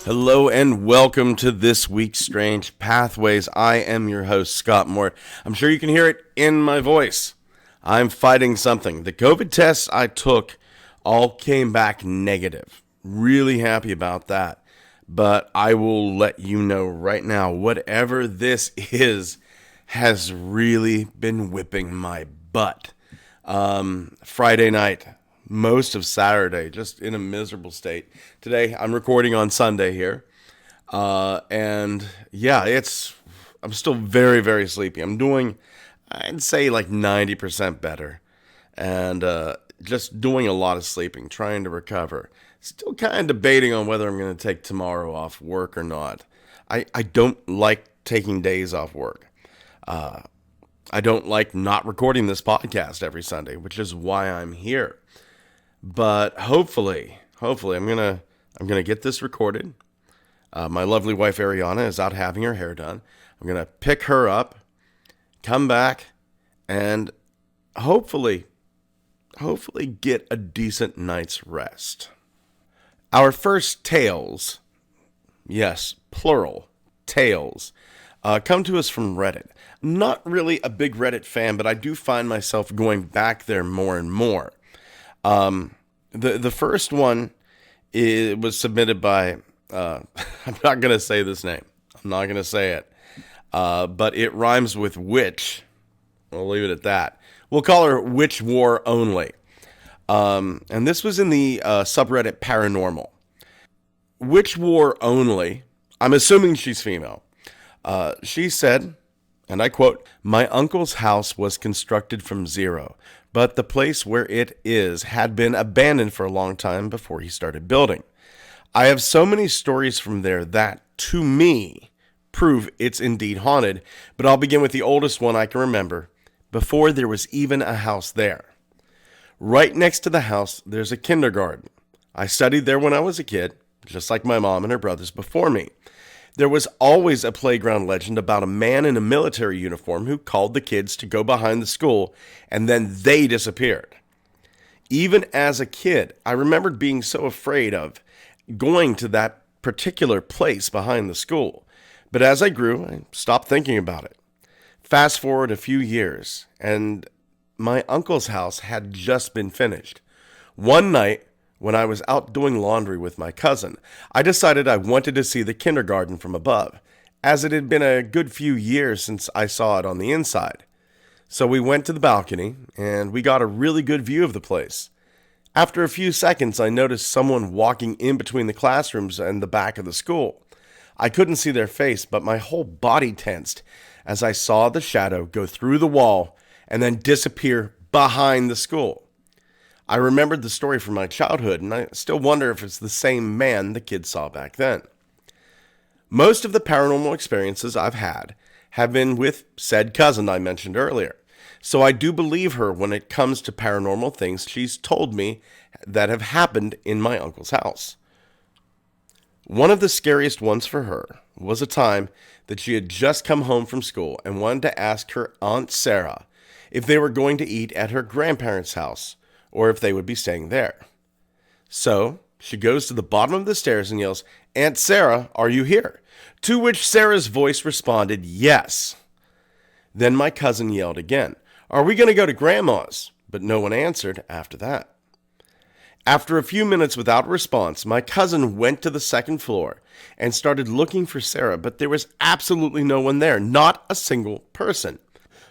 Hello and welcome to this week's Strange Pathways. I am your host, Scott Mort. I'm sure you can hear it in my voice. I'm fighting something. The COVID tests I took all came back negative. Really happy about that. But I will let you know right now, whatever this is has really been whipping my butt. Friday night, most of Saturday, just in a miserable state. Today, I'm recording on Sunday here. I'm still very, very sleepy. I'm doing, I'd say like 90% better. And just doing a lot of sleeping, trying to recover. Still kind of debating on whether I'm going to take tomorrow off work or not. I don't like taking days off work. I don't like not recording this podcast every Sunday, which is why I'm here. But hopefully I'm gonna get this recorded. My lovely wife Ariana is out having her hair done. I'm gonna pick her up, come back, and hopefully get a decent night's rest. Our first tales, yes, plural, tales, come to us from Reddit. Not really a big Reddit fan, but I do find myself going back there more and more. The first one was submitted by, I'm not going to say this name. I'm not going to say it. But it rhymes with witch. We'll leave it at that. We'll call her Witch War Only. And this was in the subreddit Paranormal. Witch War Only, I'm assuming she's female. She said, and I quote, "My uncle's house was constructed from zero, but the place where it is had been abandoned for a long time before he started building. I have so many stories from there that, to me, prove it's indeed haunted, but I'll begin with the oldest one I can remember, before there was even a house there. Right next to the house, there's a kindergarten. I studied there when I was a kid, just like my mom and her brothers before me. There was always a playground legend about a man in a military uniform who called the kids to go behind the school, and then they disappeared. Even as a kid, I remembered being so afraid of going to that particular place behind the school. But as I grew, I stopped thinking about it. Fast forward a few years, and my uncle's house had just been finished. One night, when I was out doing laundry with my cousin, I decided I wanted to see the kindergarten from above, as it had been a good few years since I saw it on the inside. So we went to the balcony, and we got a really good view of the place. After a few seconds, I noticed someone walking in between the classrooms and the back of the school. I couldn't see their face, but my whole body tensed as I saw the shadow go through the wall and then disappear behind the school. I remembered the story from my childhood, and I still wonder if it's the same man the kids saw back then. Most of the paranormal experiences I've had have been with said cousin I mentioned earlier, so I do believe her when it comes to paranormal things she's told me that have happened in my uncle's house. One of the scariest ones for her was a time that she had just come home from school and wanted to ask her Aunt Sarah if they were going to eat at her grandparents' house, or if they would be staying there. So she goes to the bottom of the stairs and yells, "Aunt Sarah, are you here?" To which Sarah's voice responded, "Yes." Then my cousin yelled again, "Are we going to go to Grandma's?" But no one answered after that. After a few minutes without response, my cousin went to the second floor and started looking for Sarah, but there was absolutely no one there, not a single person.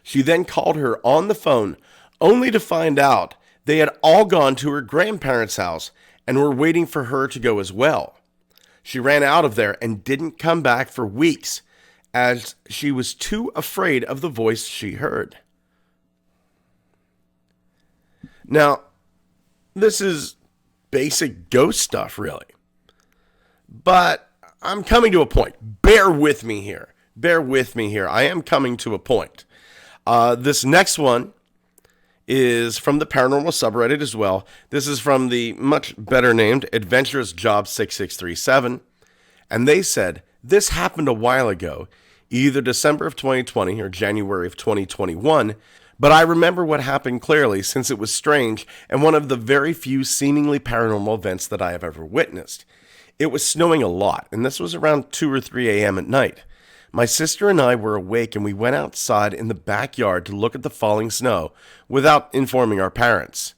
She then called her on the phone, only to find out they had all gone to her grandparents' house and were waiting for her to go as well. She ran out of there and didn't come back for weeks, as she was too afraid of the voice she heard. Now, this is basic ghost stuff, really. But I'm coming to a point. Bear with me here. I am coming to a point. This next one is from the paranormal subreddit as well. This is from the much better named Adventurous Job 6637. And they said, "This happened a while ago, either December of 2020 or January of 2021, but I remember what happened clearly since it was strange and one of the very few seemingly paranormal events that I have ever witnessed. It was snowing a lot, and this was around 2 or 3 a.m. at night. My sister and I were awake, and we went outside in the backyard to look at the falling snow without informing our parents.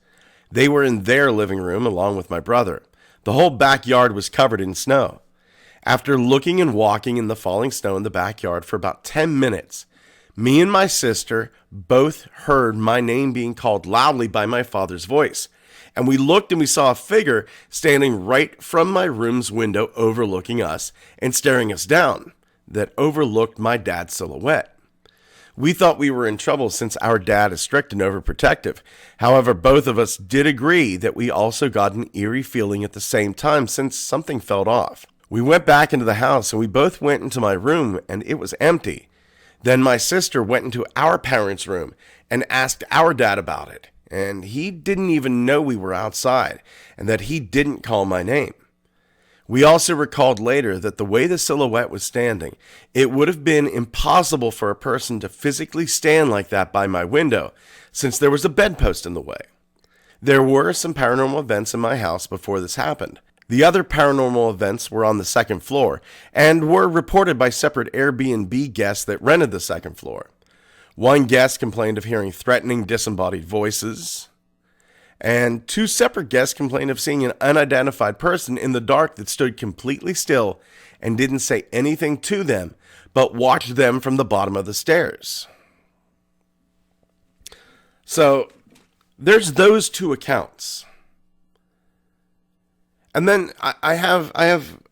They were in their living room along with my brother. The whole backyard was covered in snow. After looking and walking in the falling snow in the backyard for about 10 minutes, me and my sister both heard my name being called loudly by my father's voice. And we looked and we saw a figure standing right from my room's window overlooking us and staring us down that overlooked my dad's silhouette. We thought we were in trouble since our dad is strict and overprotective. However, both of us did agree that we also got an eerie feeling at the same time since something felt off. We went back into the house and we both went into my room and it was empty. Then my sister went into our parents' room and asked our dad about it. And he didn't even know we were outside and that he didn't call my name. We also recalled later that the way the silhouette was standing, it would have been impossible for a person to physically stand like that by my window, since there was a bedpost in the way. There were some paranormal events in my house before this happened. The other paranormal events were on the second floor, and were reported by separate Airbnb guests that rented the second floor. One guest complained of hearing threatening disembodied voices, and 2 separate guests complained of seeing an unidentified person in the dark that stood completely still and didn't say anything to them, but watched them from the bottom of the stairs. So, there's those 2 accounts. And then I have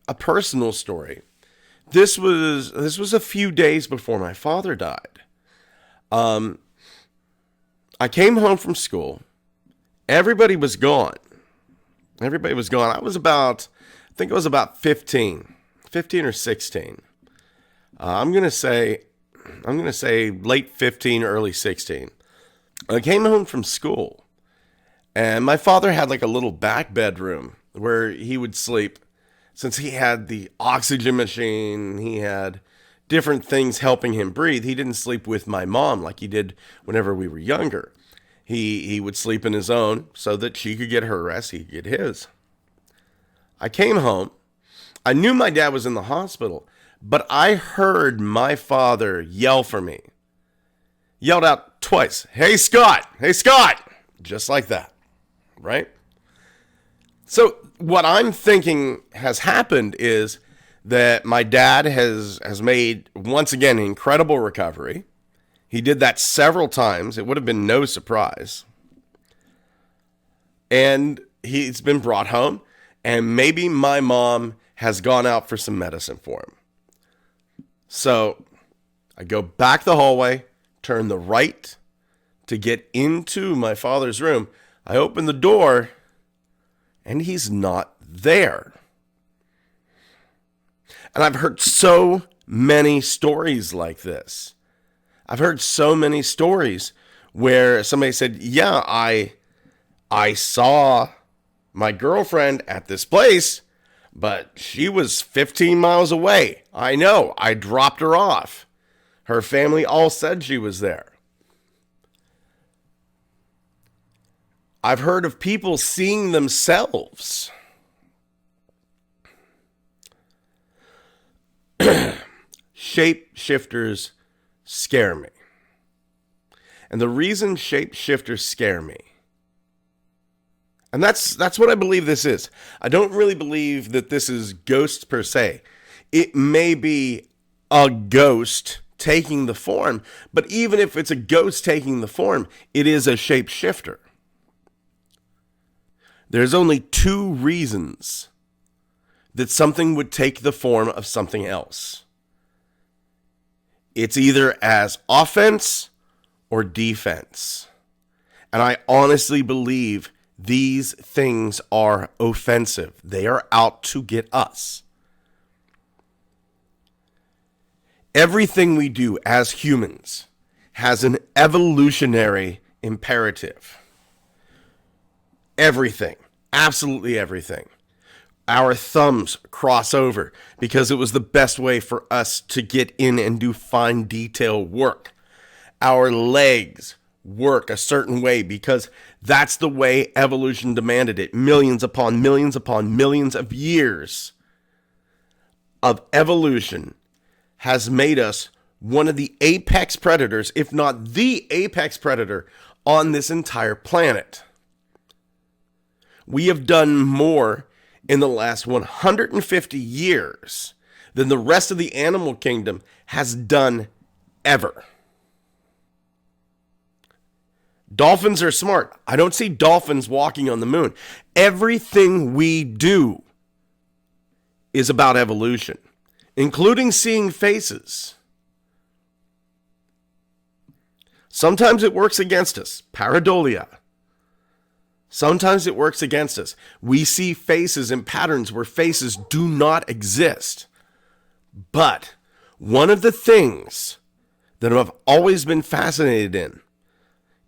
a personal story. This was a few days before my father died. I came home from school. Everybody was gone. I was about 15 or 16. I'm going to say late 15, early 16. I came home from school and my father had like a little back bedroom where he would sleep since he had the oxygen machine. He had different things helping him breathe. He didn't sleep with my mom like he did whenever we were younger. He would sleep in his own so that she could get her rest, he could get his. I came home. I knew my dad was in the hospital, but I heard my father yell for me. Yelled out twice, "Hey, Scott! Hey, Scott!" Just like that, right? So what I'm thinking has happened is that my dad has made, once again, incredible recovery. He did that several times. It would have been no surprise. And he's been brought home. And maybe my mom has gone out for some medicine for him. So I go back the hallway, turn the right to get into my father's room. I open the door, and he's not there. And I've heard so many stories like this. I've heard so many stories where somebody said, yeah, I saw my girlfriend at this place, but she was 15 miles away. I know, I dropped her off. Her family all said she was there. I've heard of people seeing themselves. Shapeshifters scare me. And the reason shapeshifters scare me, and that's what I believe this is. I don't really believe that this is ghosts per se. It may be a ghost taking the form, but even if it's a ghost taking the form, it is a shapeshifter. There's only 2 reasons that something would take the form of something else. It's either as offense or defense. And I honestly believe these things are offensive. They are out to get us. Everything we do as humans has an evolutionary imperative. Everything. Absolutely everything. Our thumbs cross over because it was the best way for us to get in and do fine detail work. Our legs work a certain way because that's the way evolution demanded it. Millions upon millions upon millions of years of evolution has made us one of the apex predators, if not the apex predator, on this entire planet. We have done more in the last 150 years than the rest of the animal kingdom has done ever. Dolphins are smart. I don't see dolphins walking on the moon. Everything we do is about evolution, including seeing faces. Sometimes it works against us. Pareidolia. Sometimes it works against us. We see faces and patterns where faces do not exist. But one of the things that I've always been fascinated in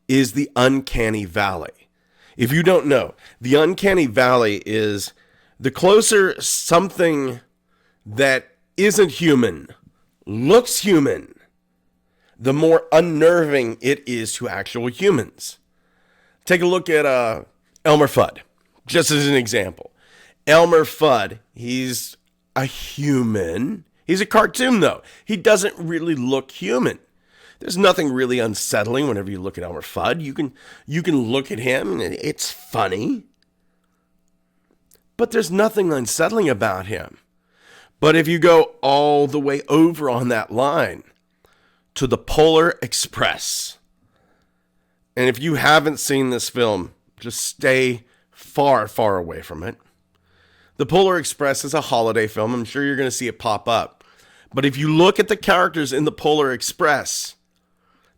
is the Uncanny Valley. If you don't know, the Uncanny Valley is the closer something that isn't human looks human, the more unnerving it is to actual humans. Take a look at Elmer Fudd, just as an example. Elmer Fudd, he's a human. He's a cartoon, though. He doesn't really look human. There's nothing really unsettling whenever you look at Elmer Fudd. You can look at him, and it's funny. But there's nothing unsettling about him. But if you go all the way over on that line to the Polar Express, and if you haven't seen this film, just stay far, far away from it. The Polar Express is a holiday film. I'm sure you're going to see it pop up. But if you look at the characters in the Polar Express,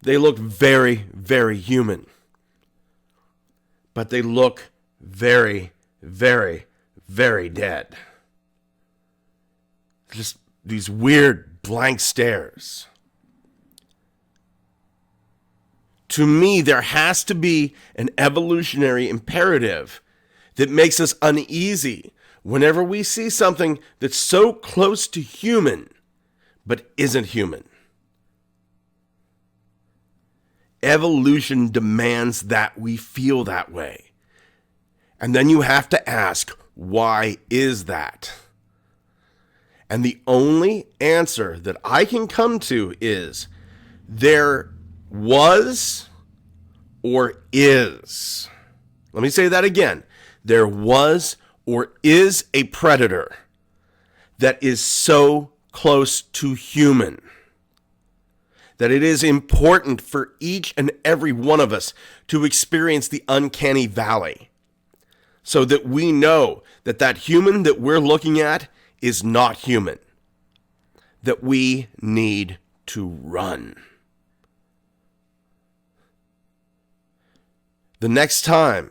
they look very, very human. But they look very, very, very dead. Just these weird blank stares. To me, there has to be an evolutionary imperative that makes us uneasy whenever we see something that's so close to human, but isn't human. Evolution demands that we feel that way. And then you have to ask, why is that? And the only answer that I can come to is, there was or is. Let me say that again. There was or is a predator that is so close to human that it is important for each and every one of us to experience the uncanny valley so that we know that that human that we're looking at is not human, that we need to run. The next time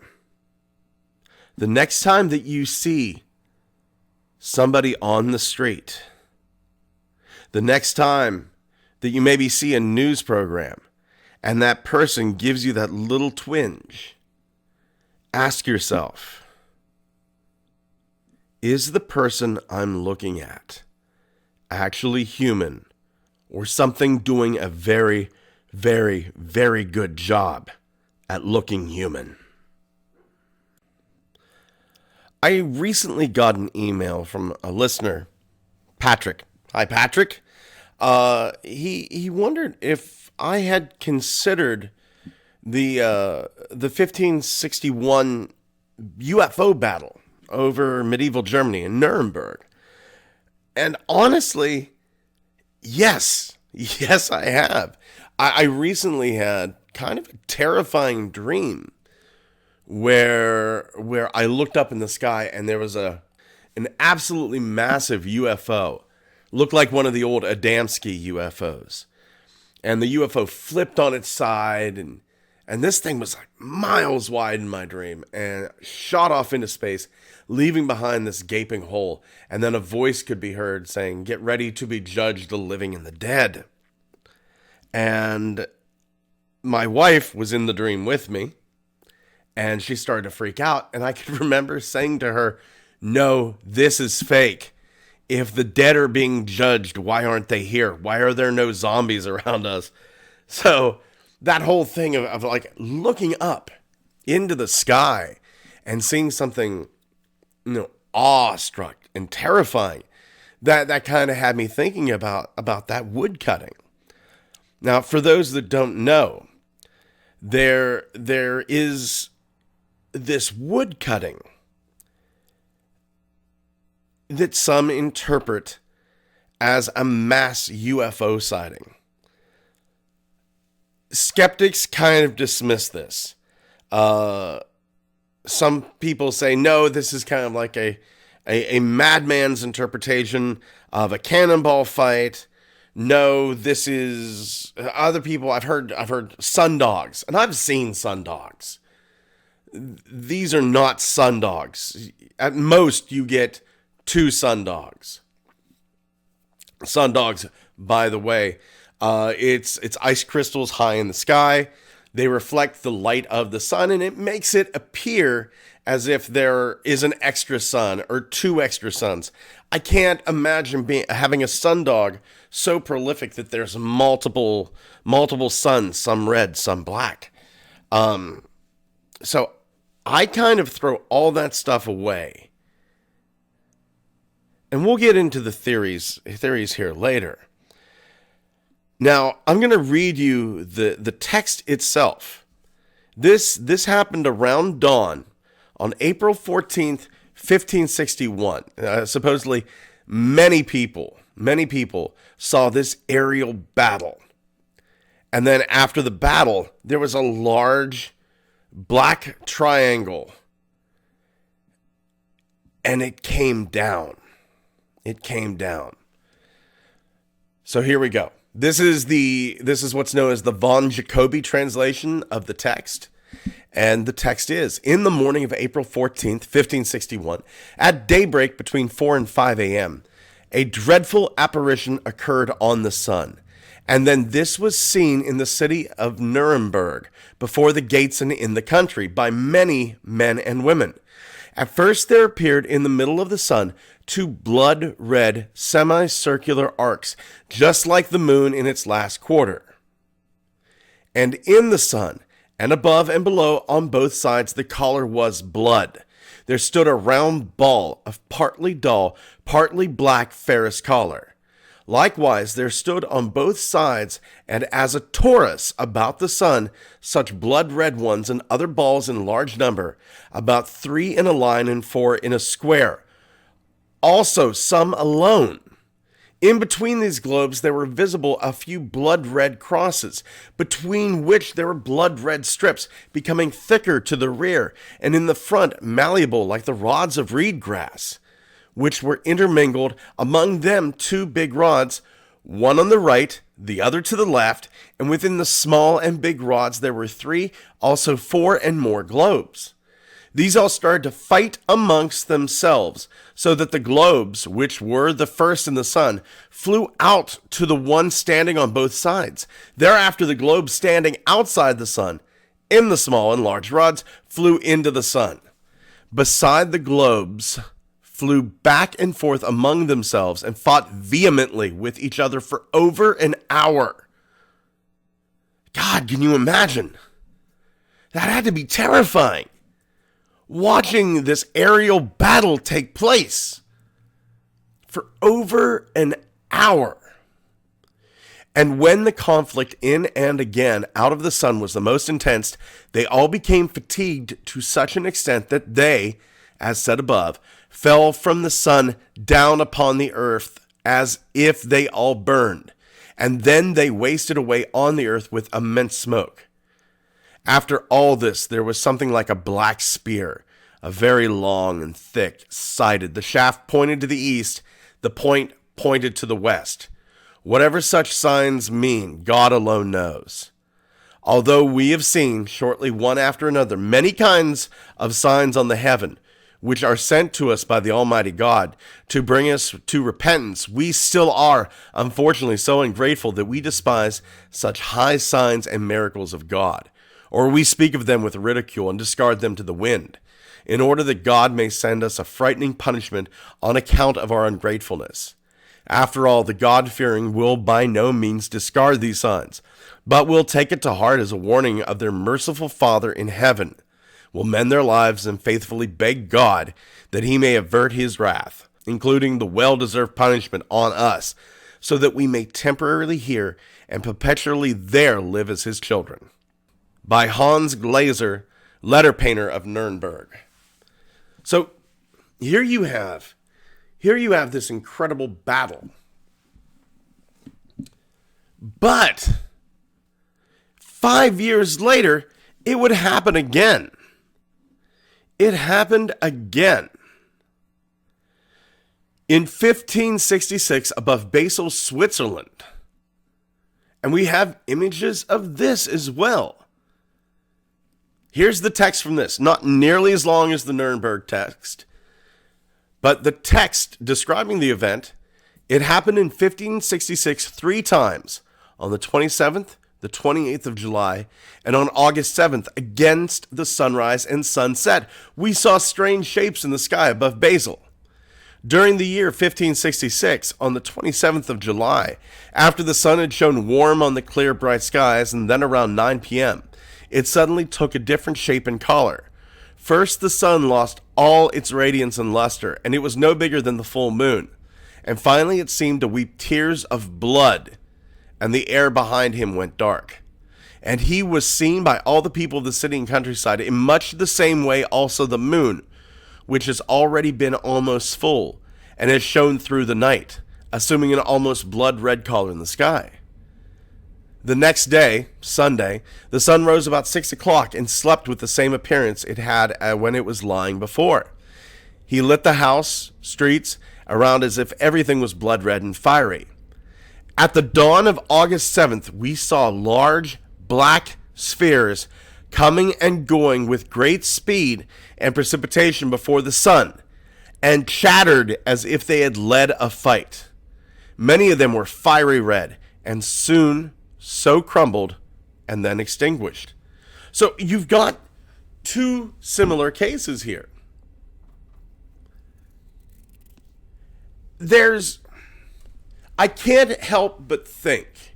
that you see somebody on the street, the next time that you maybe see a news program and that person gives you that little twinge, ask yourself, is the person I'm looking at actually human or something doing a very, very, very good job at looking human? I recently got an email from a listener, Patrick. Hi, Patrick. He wondered if I had considered the 1561 UFO battle over medieval Germany in Nuremberg. And honestly, yes, I have. I recently had kind of a terrifying dream where I looked up in the sky and there was an absolutely massive UFO. Looked like one of the old Adamski UFOs. And the UFO flipped on its side and this thing was like miles wide in my dream and shot off into space, leaving behind this gaping hole. And then a voice could be heard saying, "Get ready to be judged, the living and the dead." And my wife was in the dream with me, and she started to freak out. And I could remember saying to her, "No, this is fake. If the dead are being judged, why aren't they here? Why are there no zombies around us?" So that whole thing of like looking up into the sky and seeing something, awestruck and terrifying, that kind of had me thinking about that wood cutting. Now, for those that don't know, there is this wood cutting that some interpret as a mass UFO sighting. Skeptics kind of dismiss this. Some people say, no, this is kind of like a madman's interpretation of a cannonball fight. No, this is other people. I've heard sundogs, and I've seen sundogs. These are not sundogs. At most, you get 2 sundogs. Sundogs, by the way, it's ice crystals high in the sky. They reflect the light of the sun, and it makes it appear as if there is an extra sun or 2 extra suns. I can't imagine having a sundog so prolific that there's multiple suns, some red, some black. So I kind of throw all that stuff away. And we'll get into the theories here later. Now, I'm going to read you the text itself. This happened around dawn on April 14th, 1561. Supposedly, many people saw this aerial battle. And then after the battle, there was a large black triangle. And it came down. So here we go. This is what's known as the von Jacobi translation of the text. And the text is, in the morning of April 14th, 1561, at daybreak between 4 and 5 a.m., a dreadful apparition occurred on the sun. And then this was seen in the city of Nuremberg, before the gates and in the country, by many men and women. At first there appeared in the middle of the sun 2 blood-red semicircular arcs, just like the moon in its last quarter. And in the sun, and above and below on both sides, the color was blood. There stood a round ball of partly dull, partly black ferrous color. Likewise, there stood on both sides, and as a torus about the sun, such blood-red ones and other balls in large number, about 3 in a line and 4 in a square. Also some alone. In between these globes there were visible a few blood-red crosses, between which there were blood-red strips, becoming thicker to the rear, and in the front malleable like the rods of reed grass, which were intermingled, among them 2 big rods, one on the right, the other to the left, and within the small and big rods there were 3, also 4 and more globes. These all started to fight amongst themselves, so that the globes, which were the first in the sun, flew out to the one standing on both sides. Thereafter the globes standing outside the sun, in the small and large rods, flew into the sun. Beside the globes, flew back and forth among themselves, and fought vehemently with each other for over an hour. God, can you imagine? That had to be terrifying. Watching this aerial battle take place for over an hour. And when the conflict in and again out of the sun was the most intense, they all became fatigued to such an extent that they, as said above, fell from the sun down upon the earth as if they all burned. And then they wasted away on the earth with immense smoke. After all this, there was something like a black spear, a very long and thick-sided. The shaft pointed to the east, the point pointed to the west. Whatever such signs mean, God alone knows. Although we have seen, shortly one after another, many kinds of signs on the heaven, which are sent to us by the Almighty God to bring us to repentance, we still are, unfortunately, so ungrateful that we despise such high signs and miracles of God. Or we speak of them with ridicule and discard them to the wind, in order that God may send us a frightening punishment on account of our ungratefulness. After all, the God-fearing will by no means discard these signs, but will take it to heart as a warning of their merciful Father in heaven, will mend their lives and faithfully beg God that he may avert his wrath. including the well-deserved punishment on us, so that we may temporarily here and perpetually there live as his children. By Hans Glaser, letter painter of Nuremberg. So here you have this incredible battle. But 5 years later, it would happen again. It happened again. In 1566, above Basel, Switzerland. And we have images of this as well. Here's the text from this. Not nearly as long as the Nuremberg text, but the text describing the event. It happened in 1566 three times. On the 27th, the 28th of July, and on August 7th, against the sunrise and sunset. We saw strange shapes in the sky above Basel. During the year 1566, on the 27th of July, after the sun had shone warm on the clear, bright skies, and then around 9 p.m., it suddenly took a different shape and color. First, the sun lost all its radiance and luster, and it was no bigger than the full moon. And finally, it seemed to weep tears of blood, and the air behind him went dark. And he was seen by all the people of the city and countryside in much the same way also the moon, which has already been almost full, and has shone through the night, assuming an almost blood-red color in the sky. The next day, Sunday, the sun rose about 6 o'clock and slept with the same appearance it had when it was lying before. He lit the house, streets, around as if everything was blood-red and fiery. At the dawn of August 7th, we saw large black spheres coming and going with great speed and precipitation before the sun, and chattered as if they had led a fight. Many of them were fiery red, and soon so crumbled and then extinguished. So you've got two similar cases here. I can't help but think,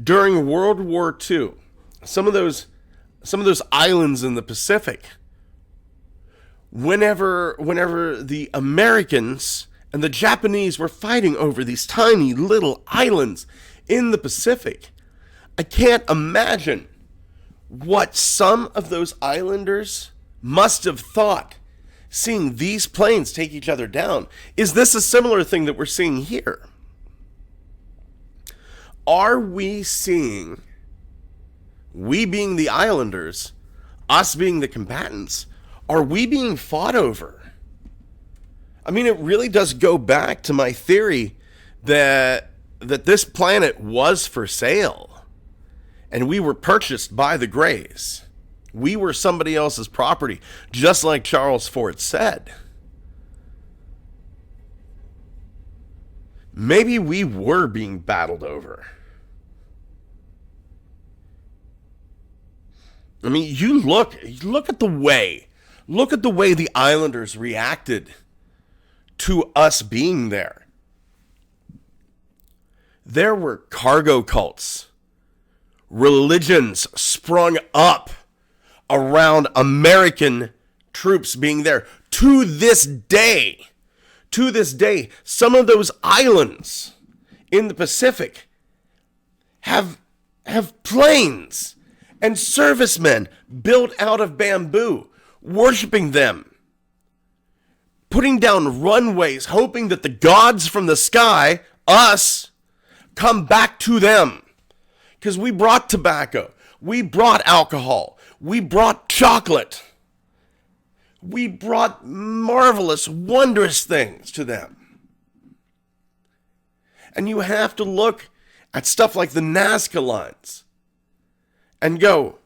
during World War II, some of those islands in the Pacific, whenever the Americans and the Japanese were fighting over these tiny little islands in the Pacific, I can't imagine what some of those islanders must have thought seeing these planes take each other down. Is this a similar thing that we're seeing here? Are we seeing, we being the islanders, us being the combatants, are we being fought over? I mean, it really does go back to my theory that this planet was for sale and we were purchased by the Greys. We were somebody else's property, just like Charles Fort said. Maybe we were being battled over. I mean, you look at the way the islanders reacted to us being there. There were cargo cults. Religions sprung up around American troops being there. To this day, some of those islands in the Pacific have planes and servicemen built out of bamboo, worshiping them, putting down runways, hoping that the gods from the sky, us, come back to them. Because we brought tobacco, we brought alcohol, we brought chocolate, we brought marvelous, wondrous things to them. And you have to look at stuff like the Nazca lines and go,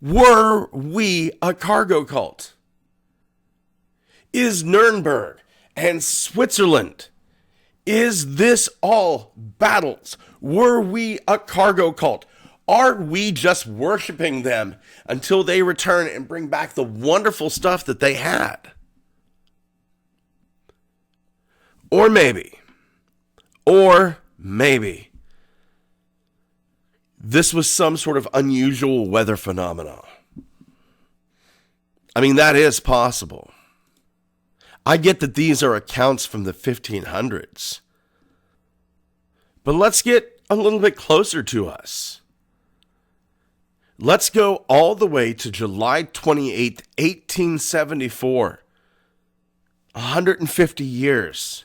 were we a cargo cult? Is Nuremberg and Switzerland, is this all battles? Were we a cargo cult? Are we just worshiping them until they return and bring back the wonderful stuff that they had? Or maybe this was some sort of unusual weather phenomenon. I mean, that is possible. I get that these are accounts from the 1500s. But let's get a little bit closer to us. Let's go all the way to July 28th, 1874. 150 years.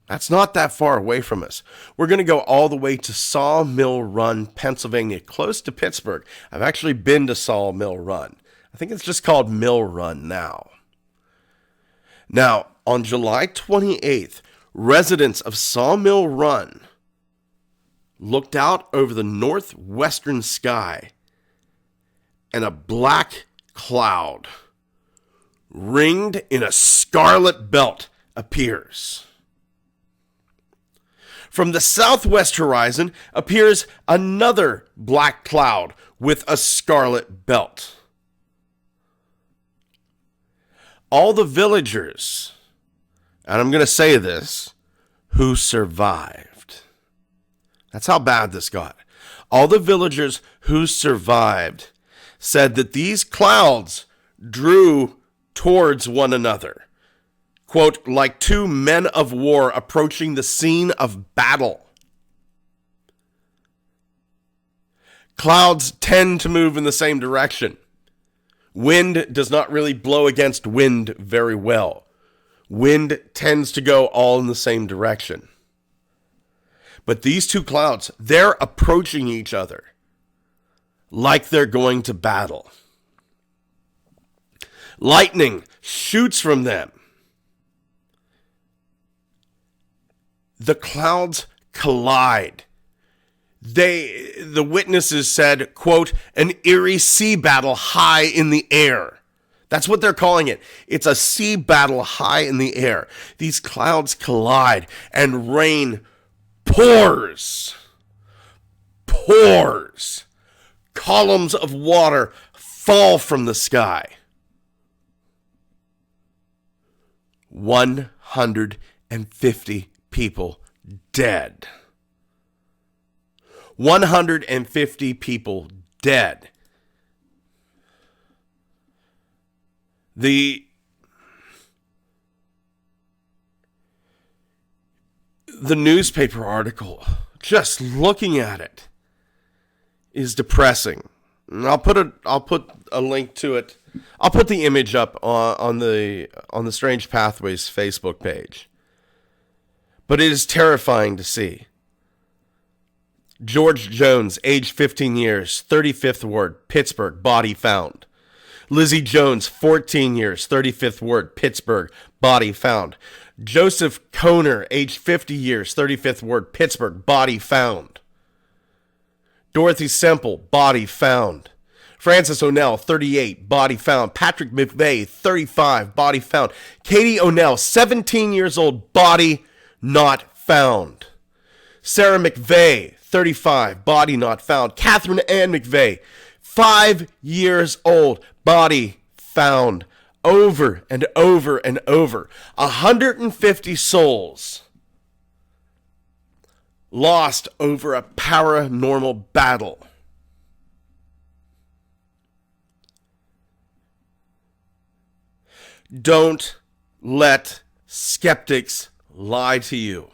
That's not that far away from us. We're going to go all the way to Sawmill Run, Pennsylvania, close to Pittsburgh. I've actually been to Sawmill Run. I think it's just called Mill Run now. Now, on July 28th, residents of Sawmill Run looked out over the northwestern sky, and a black cloud ringed in a scarlet belt appears. From the southwest horizon appears another black cloud with a scarlet belt. All the villagers, and I'm going to say this, who survived. That's how bad this got. All the villagers who survived said that these clouds drew towards one another. Quote, like two men of war approaching the scene of battle. Clouds tend to move in the same direction. Wind does not really blow against wind very well. Wind tends to go all in the same direction. But these two clouds, they're approaching each other like they're going to battle. Lightning shoots from them. The clouds collide. The witnesses said, quote, an eerie sea battle high in the air. That's what they're calling it. It's a sea battle high in the air. These clouds collide and rain pours. Columns of water fall from the sky. 150 people dead. 150 people dead. The newspaper article, just looking at it, is depressing. And I'll put a link to it. I'll put the image up on the Strange Pathways Facebook page. But it is terrifying to see. George Jones, age 15 years, 35th Ward, Pittsburgh, body found. Lizzie Jones, 14 years, 35th Ward, Pittsburgh, body found. Joseph Kohner, age 50 years, 35th Ward, Pittsburgh, body found. Dorothy Semple, body found. Francis O'Neill, 38, body found. Patrick McVeigh, 35, body found. Katie O'Neill, 17 years old, body not found. Sarah McVeigh, 35, body not found. Catherine Ann McVeigh, 5 years old, body found. Over and over and over. 150 souls lost over a paranormal battle. Don't let skeptics lie to you.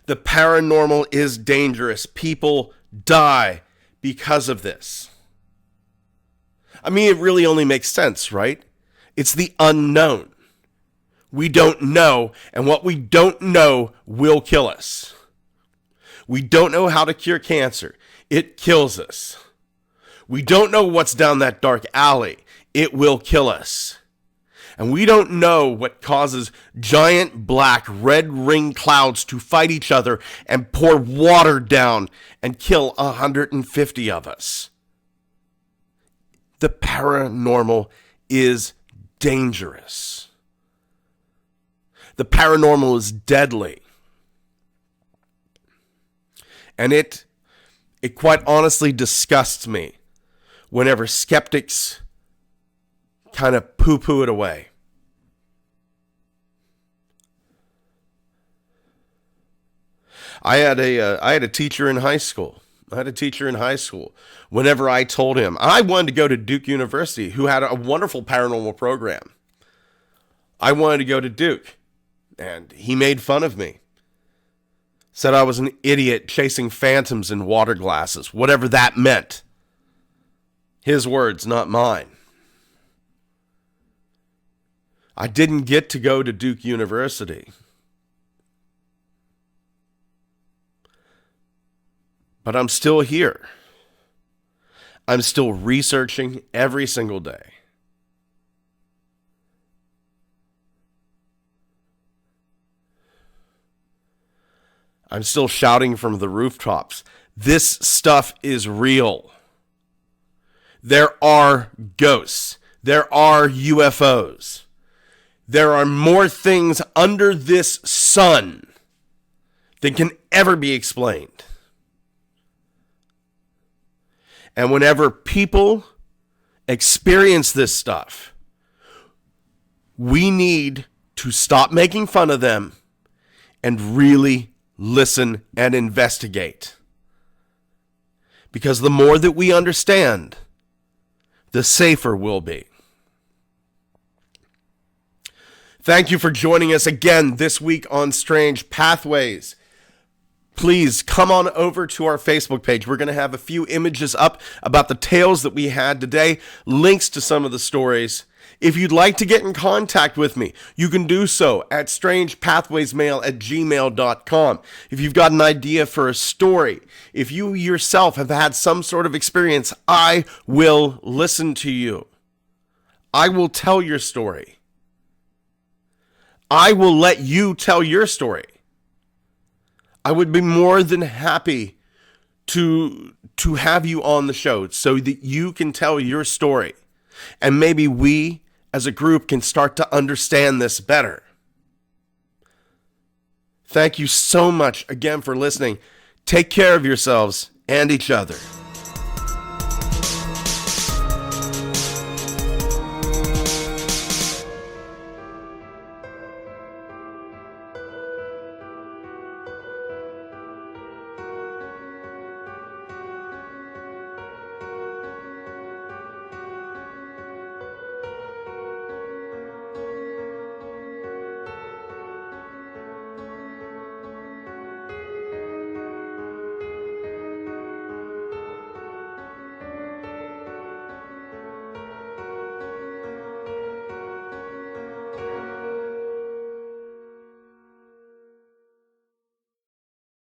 The paranormal is dangerous. People die because of this. I mean, it really only makes sense, right? It's the unknown. We don't know, and what we don't know will kill us. We don't know how to cure cancer. It kills us. We don't know what's down that dark alley. It will kill us. And we don't know what causes giant black red ring clouds to fight each other and pour water down and kill 150 of us. The paranormal is dangerous. The paranormal is deadly. And it quite honestly disgusts me whenever skeptics kind of poo-poo it away. I had a teacher in high school. Whenever I told him I wanted to go to Duke University, who had a wonderful paranormal program, I wanted to go to Duke, and he made fun of me. Said I was an idiot chasing phantoms in water glasses, whatever that meant. His words, not mine. I didn't get to go to Duke University. But I'm still here. I'm still researching every single day. I'm still shouting from the rooftops. This stuff is real. There are ghosts. There are UFOs. There are more things under this sun than can ever be explained. And whenever people experience this stuff, we need to stop making fun of them and really listen and investigate. Because the more that we understand, the safer we'll be. Thank you for joining us again this week on Strange Pathways. Please come on over to our Facebook page. We're going to have a few images up about the tales that we had today, links to some of the stories. If you'd like to get in contact with me, you can do so at strangepathwaysmail@gmail.com. If you've got an idea for a story, if you yourself have had some sort of experience, I will listen to you. I will tell your story. I will let you tell your story. I would be more than happy to have you on the show so that you can tell your story. And maybe we as a group can start to understand this better. Thank you so much again for listening. Take care of yourselves and each other.